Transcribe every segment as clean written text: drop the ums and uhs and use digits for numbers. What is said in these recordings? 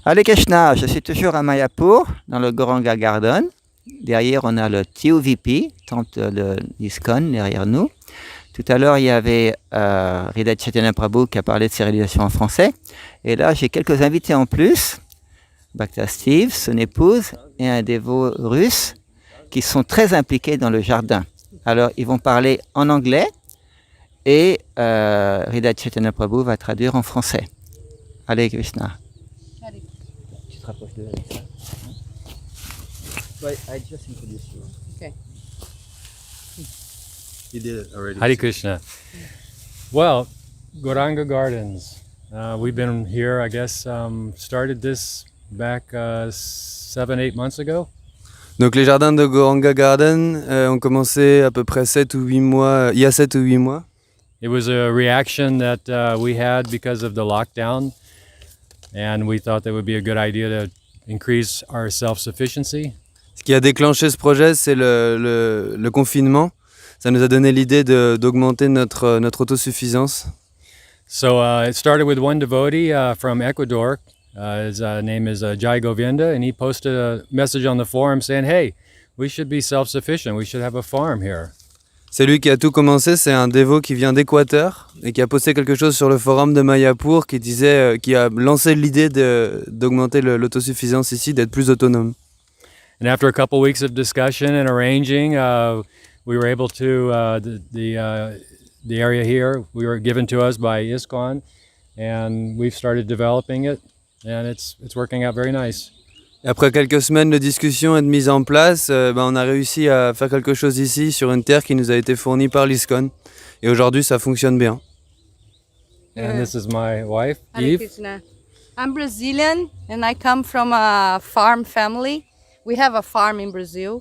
Hare Krishna, je suis toujours à Mayapur, dans le Gauranga Garden. Derrière, on a le TOVP, temple de l'ISKCON, derrière nous. Tout à l'heure, il y avait Hridaya Chaitanya Prabhu qui a parlé de ses réalisations en français. Et là, j'ai quelques invités en plus. Bhakta Steve, son épouse, et un dévot russe qui sont très impliqués dans le jardin. Alors, ils vont parler en anglais et Hridaya Chaitanya Prabhu va traduire en français. Hare Krishna. Tu te rapproches de ça. I just introduced you. Okay. You did it already. Hare Krishna. Well, Gauranga Gardens. We've been here, I guess, started this back 7-8 months ago. Donc les jardins de Gauranga Garden ont commencé à peu près 7 ou 8 mois, il y a 7 ou 8 mois. It was a reaction that we had because of the lockdown, and we thought that would be a good idea to increase our self-sufficiency. Ce qui a déclenché ce projet, c'est le confinement. Ça nous a donné l'idée d'augmenter notre autosuffisance. So it started with one devotee from Ecuador. His name is Jai Govinda, and he posted a message on the forum saying, "Hey, we should be self-sufficient. We should have a farm here." C'est lui qui a tout commencé, c'est un dévot qui vient d'Équateur et qui a posté quelque chose sur le forum de Mayapur qui disait, qui a lancé l'idée d'augmenter l'autosuffisance ici, d'être plus autonome. And after a couple weeks of discussion and arranging, we were able to the area here we were given to us by ISKCON, and we've started developing it, and it's working out very nice. Et après quelques semaines de discussion et de mise en place, on a réussi à faire quelque chose ici sur une terre qui nous a été fournie par l'ISKCON. Et aujourd'hui, ça fonctionne bien. And this is my wife, Hare Eve. Krishna. I'm Brazilian and I come from a farm family. We have a farm in Brazil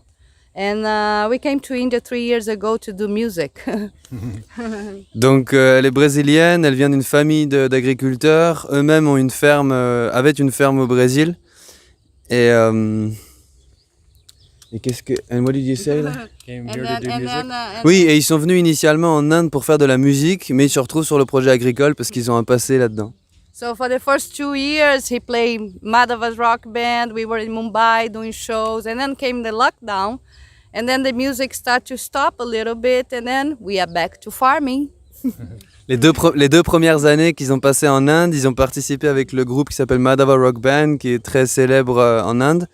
and we came to India 3 years ago to do music. Donc elle est brésilienne, elle vient d'une famille d'agriculteurs. Eux-mêmes ont une ferme, avaient une ferme au Brésil. Et qu'est-ce que... And what did you say là? Came here to do music. Oui, et ils sont venus initialement en Inde pour faire de la musique, mais ils se retrouvent sur le projet agricole parce qu'ils ont un passé là-dedans. So for the first 2 years he played Madhava's rock band. We were in Mumbai doing shows and then came the lockdown and then the music started to stop a little bit and then we are back to farming. Les deux premières années qu'ils ont passées en Inde, ils ont participé avec le groupe qui s'appelle Madhava Rock Band, qui est très célèbre en Inde.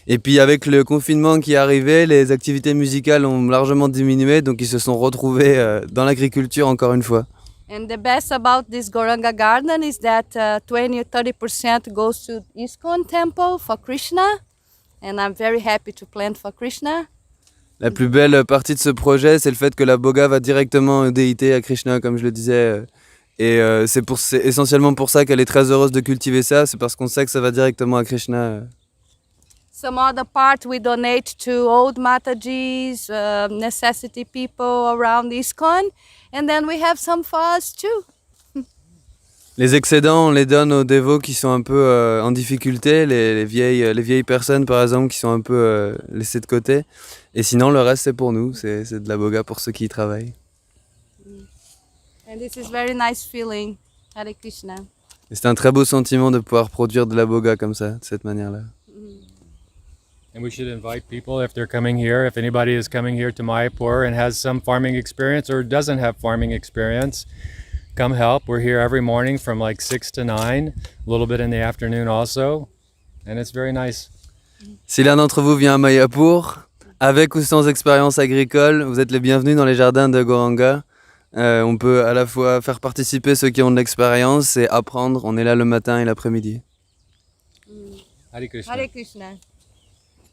Et puis avec le confinement qui est arrivé, les activités musicales ont largement diminué, donc ils se sont retrouvés dans l'agriculture encore une fois. And the best about this Gauranga Garden is that 20-30% goes to ISKCON temple for Krishna. And I'm very happy to plant for Krishna. La plus belle partie de ce projet, c'est le fait que la boga va directement aux déités, à Krishna, comme je le disais. Et c'est essentiellement pour ça qu'elle est très heureuse de cultiver ça, c'est parce qu'on sait que ça va directement à Krishna. Some other part we donate to old Matajis, necessity people around ISKCON. And then we have some for us too. Les excédents, on les donne aux dévots qui sont un peu en difficulté, les vieilles personnes par exemple qui sont un peu laissées de côté. Et sinon, le reste, c'est pour nous, c'est de la boga pour ceux qui y travaillent. And this is very nice feeling. Hare Krishna. Et c'est un très beau sentiment de pouvoir produire de la boga comme ça, de cette manière-là. And we should invite people if they're coming here, if anybody is coming here to Mayapur and has some farming experience or doesn't have farming experience, come help. We're here every morning from like 6 to 9, a little bit in the afternoon also, and it's very nice. Si l'un d'entre vous vient à Mayapur, avec ou sans expérience agricole, vous êtes les bienvenus dans les jardins de Gauranga. On peut à la fois faire participer ceux qui ont de l'expérience et apprendre. On est là le matin et l'après-midi. Hare Krishna. Hare Krishna.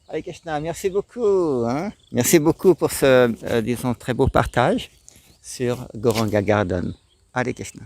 Hare Krishna, merci beaucoup. Merci beaucoup pour ce, disons, très beau partage sur Gauranga Garden. Hare Krishna.